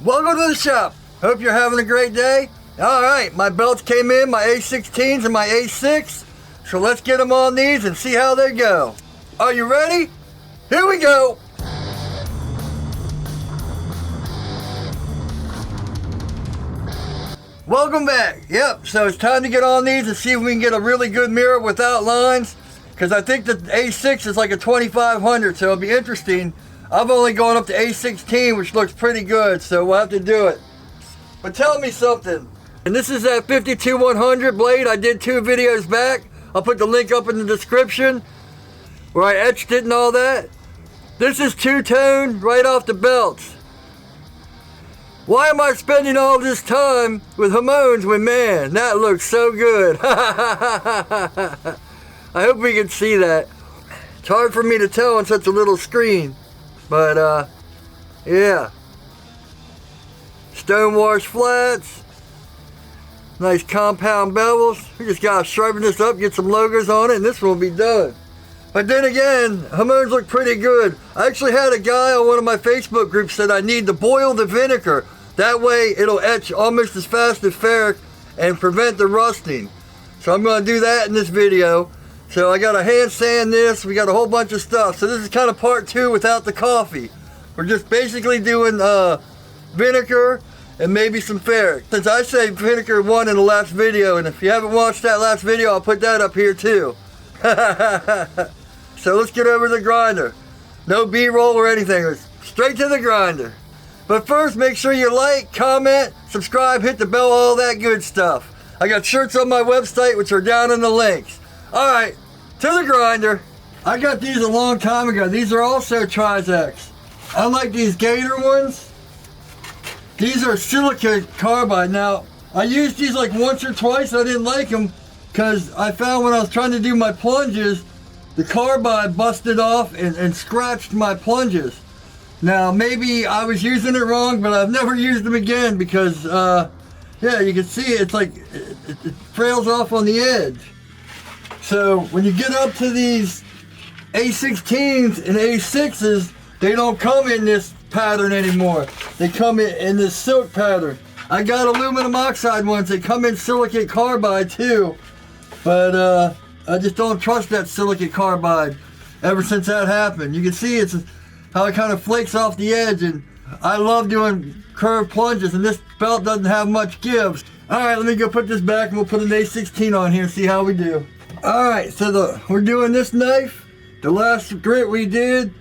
Welcome to the shop. Hope you're having a great day. Alright, my belts came in, my A16s and my A6. So let's get them on these and see how they go. Are you ready? Here we go. Welcome back. Yep, so it's time to get on these and see if we can get a really good mirror without lines. Because I think the A6 is like a 2500, so it'll be interesting. I've only gone up to A16, which looks pretty good, so we'll have to do it. But tell me something. And this is that 52100 blade I did 2 videos back. I'll put the link up in the description where I etched it and all that. This is two-tone right off the belts. Why am I spending all this time with Hamones when, man, that looks so good. I hope we can see that. It's hard for me to tell on such a little screen. But, yeah. Stonewash flats. Nice compound bevels. We just gotta sharpen this up, get some logos on it, and this one will be done. But then again, Hamones look pretty good. I actually had a guy on one of my Facebook groups said I need to boil the vinegar. That way it'll etch almost as fast as ferric and prevent the rusting. So I'm gonna do that in this video. So I gotta hand sand this, we got a whole bunch of stuff. So this is kind of part 2 without the coffee. We're just basically doing vinegar and maybe some ferric. Since I say vinegar 1 in the last video, and if you haven't watched that last video, I'll put that up here too. So let's get over to the grinder. No B-roll or anything, it's straight to the grinder. But first, make sure you like, comment, subscribe, hit the bell, all that good stuff. I got shirts on my website, which are down in the links. Alright, to the grinder. I got these a long time ago. These are also Trizex. Unlike these Gator ones, these are silicate carbide. Now, I used these like once or twice. I didn't like them because I found when I was trying to do my plunges, the carbide busted off and scratched my plunges. Now, maybe I was using it wrong, but I've never used them again because, yeah, you can see it's like, it frails off on the edge. So, when you get up to these A16s and A6s, they don't come in this pattern anymore. They come in this silk pattern. I got aluminum oxide ones. They come in silicate carbide too. But, I just don't trust that silicate carbide ever since that happened. You can see it's how it kind of flakes off the edge, and I love doing curved plunges, and this belt doesn't have much give. Alright, let me go put this back and we'll put an A16 on here and see how we do. Alright, so we're doing this knife. The last grit we did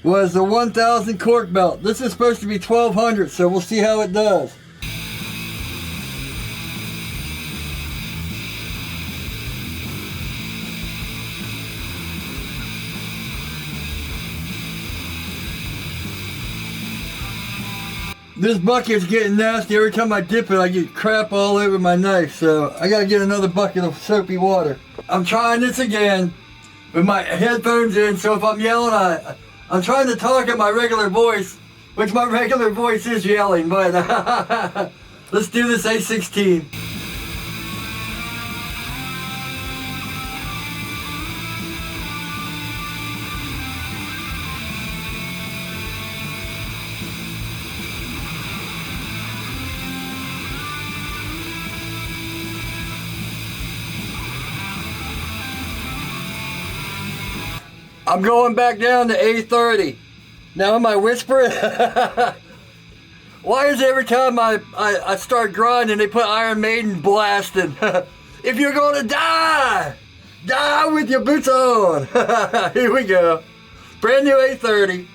was the 1000 cork belt. This is supposed to be 1200, so we'll see how it does. This bucket's getting nasty. Every time I dip it, I get crap all over my knife. So I gotta get another bucket of soapy water. I'm trying this again with my headphones in. So if I'm yelling, I'm trying to talk in my regular voice, which my regular voice is yelling. But let's do this A16. I'm going back down to A30. Now am I whispering? Why is every time I start grinding they put Iron Maiden blasting? If you're gonna die, die with your boots on. Here we go. Brand new A30.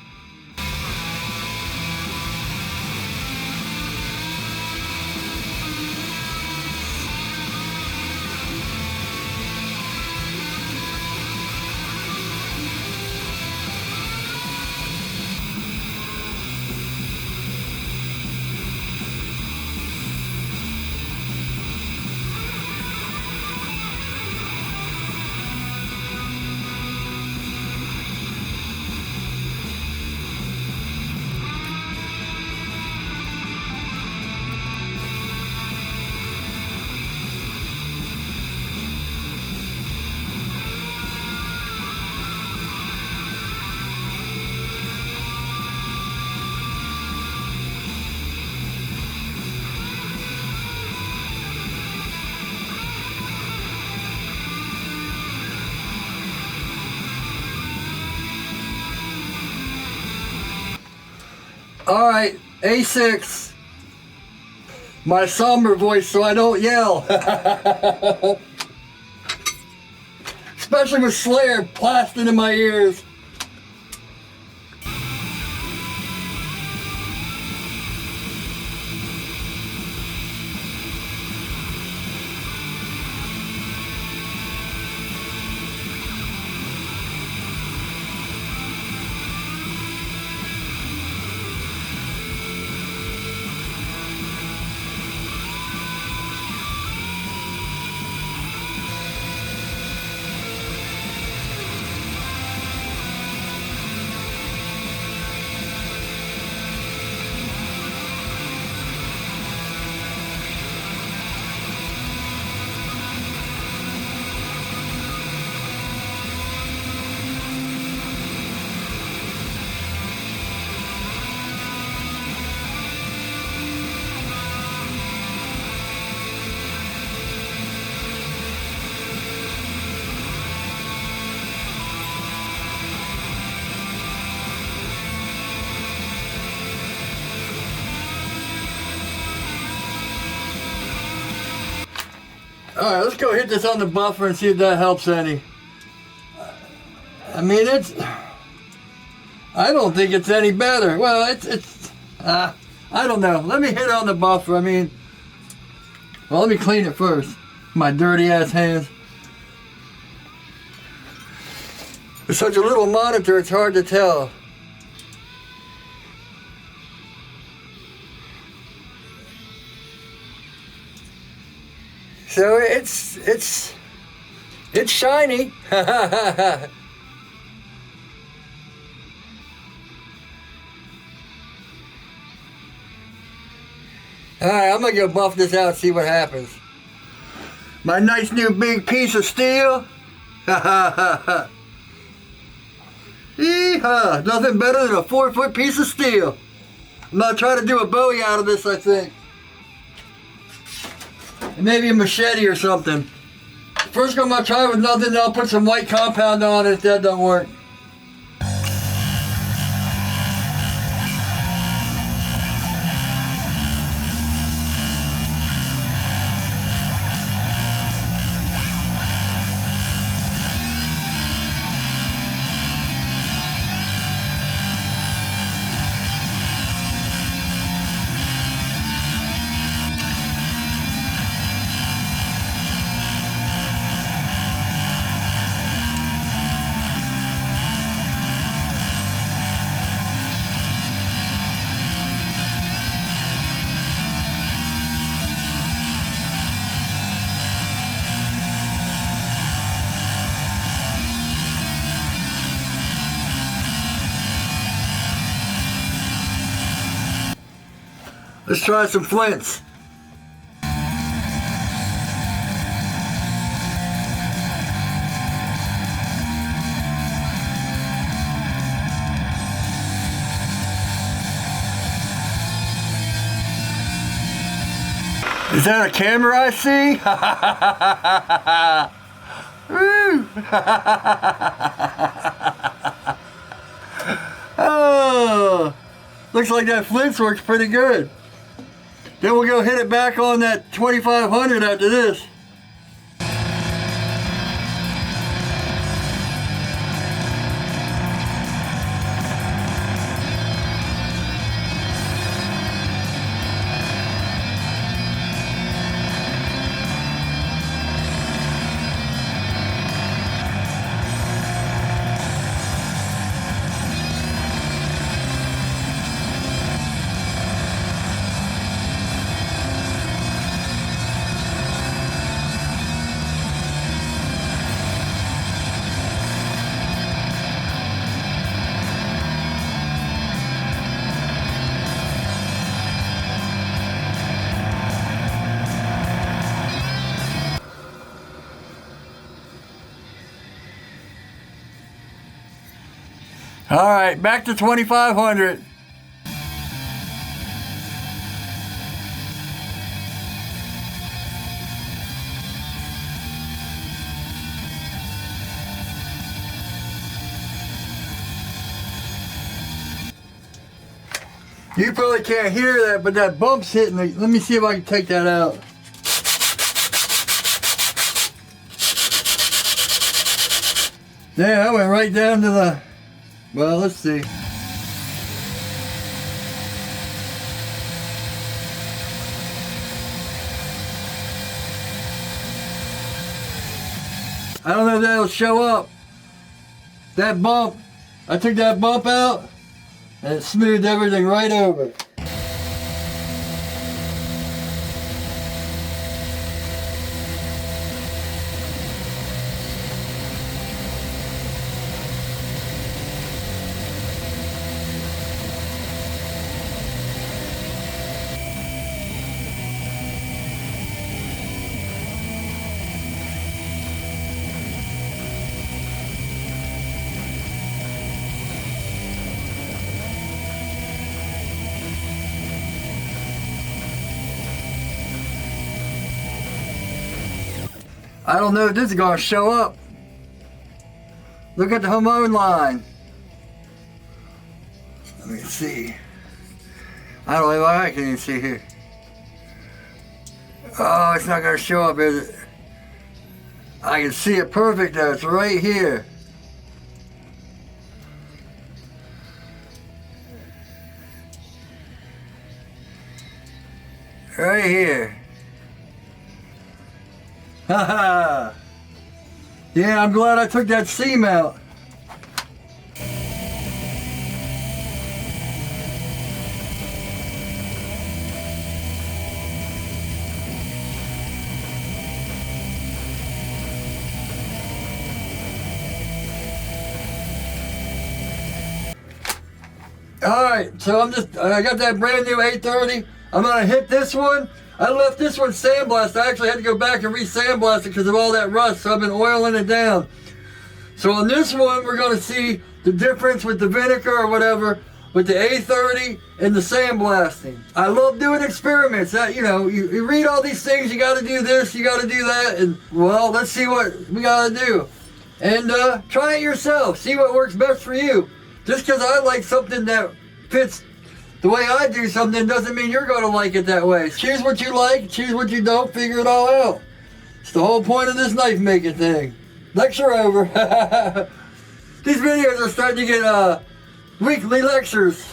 Alright, A6. My somber voice so I don't yell. Especially with Slayer blasting in my ears. Alright, let's go hit this on the buffer and see if that helps any. I mean, I don't think it's any better. Well, I don't know. Let me hit it on the buffer. I mean, well, let me clean it first. My dirty ass hands. With such a little monitor, it's hard to tell. So it's shiny. Alright, I'm gonna go buff this out and see what happens. My nice new big piece of steel. Yeehaw! Nothing better than a 4-foot piece of steel. I'm gonna try to do a Bowie out of this, I think. And maybe a machete or something. First I'm gonna try with nothing, then I'll put some white compound on it if that don't work. Let's try some flints. Is that a camera I see? Woo! Oh, looks like that flints works pretty good. Then we'll go hit it back on that 2500 after this. All right, back to 2500. You probably can't hear that, but that bump's hitting the, let me see if I can take that out. Yeah, I went right down to the, well, let's see. I don't know if that'll show up. That bump, I took that bump out and it smoothed everything right over. I don't know if this is going to show up. Look at the hormone line. Let me see. I don't know why I can't even see here. Oh, it's not going to show up, is it? I can see it perfect though. It's right here. Right here. Haha. Yeah, I'm glad I took that seam out. Alright, so I got that brand new 830. I'm gonna hit this one. I left this one sandblasted. I actually had to go back and re-sandblast it because of all that rust, so I've been oiling it down. So on this one, we're gonna see the difference with the vinegar or whatever, with the A30 and the sandblasting. I love doing experiments. That, you know, you read all these things, you gotta do this, you gotta do that, and well, let's see what we gotta do. And try it yourself, see what works best for you. Just because I like something that fits the way I do something doesn't mean you're going to like it that way. Choose what you like, choose what you don't, figure it all out. It's the whole point of this knife making thing. Lecture over. These videos are starting to get weekly lectures.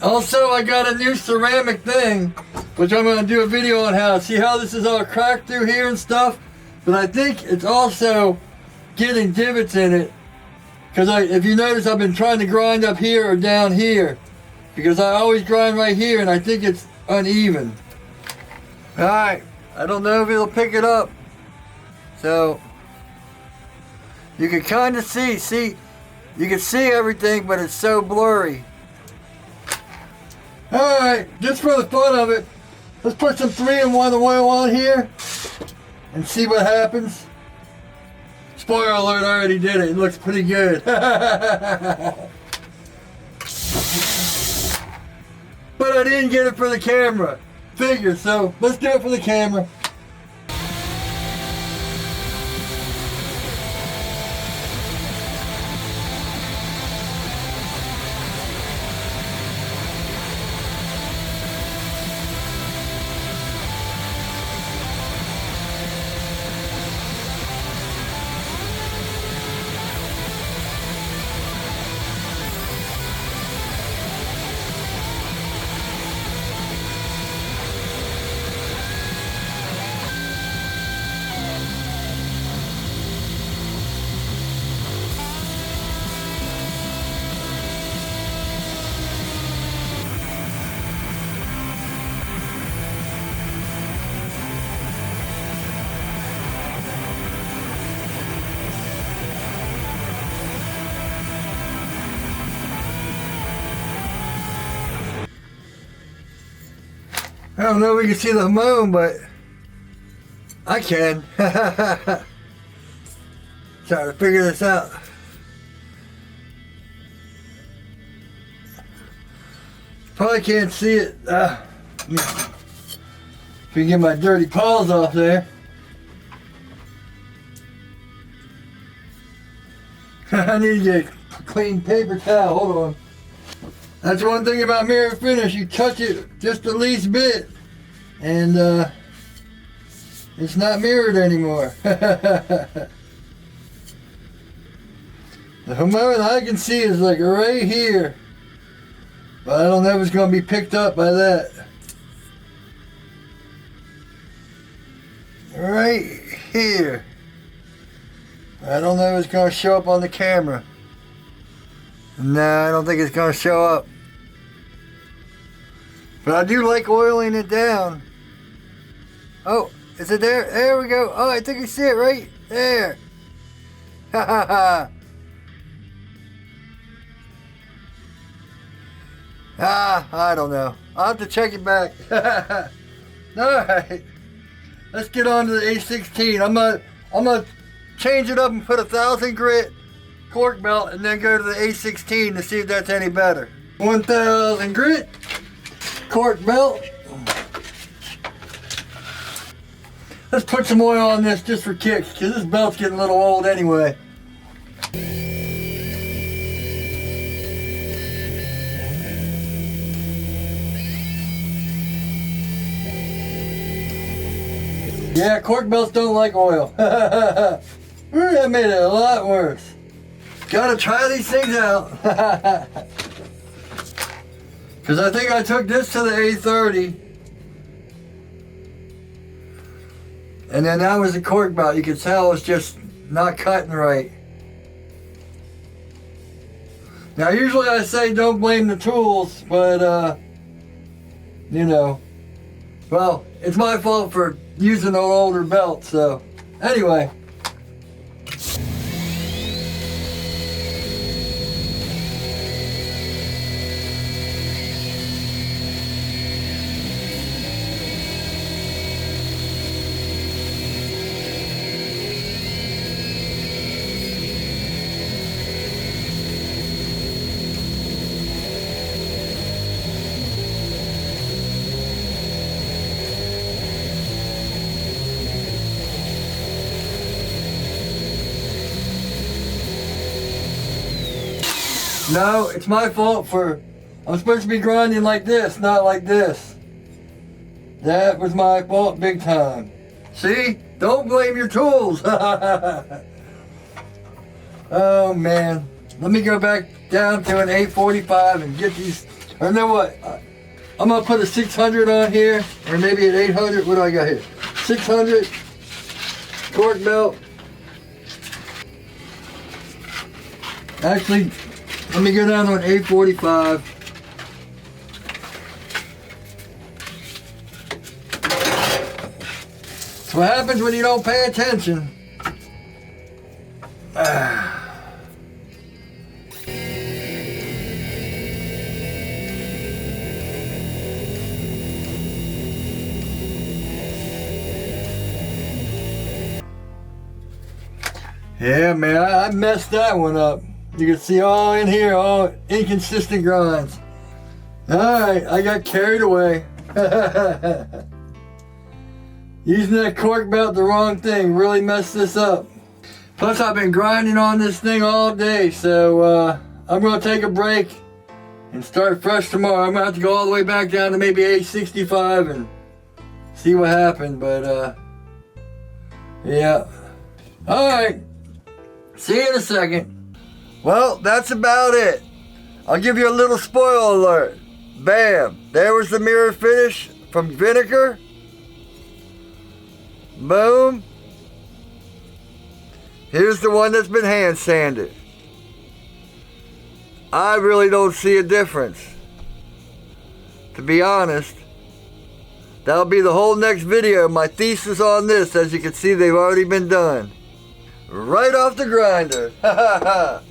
Also, I got a new ceramic thing, which I'm going to do a video on how. See how this is all cracked through here and stuff? But I think it's also getting divots in it. Because if you notice, I've been trying to grind up here or down here. Because I always grind right here, and I think it's uneven. Alright, I don't know if it'll pick it up. So, you can kind of see, you can see everything, but it's so blurry. Alright, just for the fun of it, let's put some 3-in-1 oil on here and see what happens. Spoiler alert, I already did it. It looks pretty good. But I didn't get it for the camera. Figure, so let's do it for the camera. don't know if we can see the moon, but I can. Trying to figure this out. Probably can't see it. If you get my dirty paws off there. I need to get a clean paper towel. Hold on. That's one thing about mirror finish. You touch it just the least bit, and it's not mirrored anymore. The moon I can see is like right here, but I don't know if it's going to be picked up by that. Right here. I don't know if it's going to show up on the camera. No, I don't think it's going to show up. But I do like oiling it down. Oh, is it there? There we go. Oh, I think you see it right there. Ha ha ha. I don't know. I'll have to check it back. Alright. Let's get on to the A16. I'm gonna change it up and put 1,000 grit cork belt and then go to the A16 to see if that's any better. 1,000 grit cork belt. Let's put some oil on this just for kicks, because this belt's getting a little old anyway. Yeah, cork belts don't like oil. That made it a lot worse. Gotta try these things out. Because I think I took this to the A30. And then that was the cork belt. You could tell it's just not cutting right. Now usually I say don't blame the tools, but you know, well, it's my fault for using an older belt, so anyway. No, it's my fault for, I'm supposed to be grinding like this, not like this. That was my fault big time. See? Don't blame your tools. Oh man. Let me go back down to an 845 and get these, or you know what? I'm gonna put a 600 on here, or maybe an 800, what do I got here? 600 cork belt. Actually, let me go down to an 845. That's what happens when you don't pay attention. Yeah, man, I messed that one up. You can see all in here, all inconsistent grinds. Alright, I got carried away. Using that cork belt the wrong thing really messed this up. Plus I've been grinding on this thing all day, so I'm going to take a break and start fresh tomorrow. I'm going to have to go all the way back down to maybe 865 and see what happened, but yeah. Alright, see you in a second. Well, that's about it. I'll give you a little spoiler alert. Bam! There was the mirror finish from Vinegar. Boom. Here's the one that's been hand sanded. I really don't see a difference. To be honest, that'll be the whole next video. My thesis on this, as you can see, they've already been done. Right off the grinder. Ha ha ha.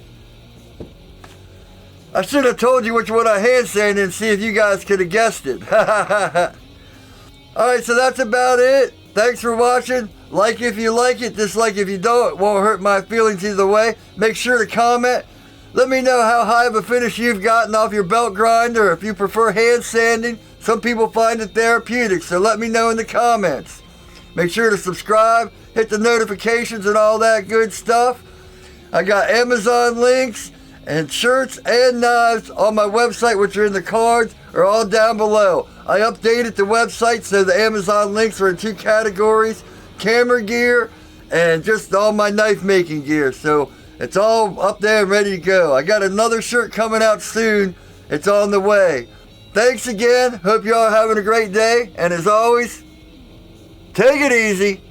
I should have told you which one I hand sanded and see if you guys could have guessed it. Alright, so that's about it. Thanks for watching. Like if you like it, dislike if you don't. It won't hurt my feelings either way. Make sure to comment. Let me know how high of a finish you've gotten off your belt grinder, or if you prefer hand sanding. Some people find it therapeutic, so let me know in the comments. Make sure to subscribe, hit the notifications and all that good stuff. I got Amazon links and shirts and knives on my website, which are in the cards, are all down below. I updated the website so the Amazon links are in 2 categories: camera gear and just all my knife making gear. So it's all up there and ready to go. I got another shirt coming out soon. It's on the way. Thanks again. Hope you all are having a great day. And as always, take it easy.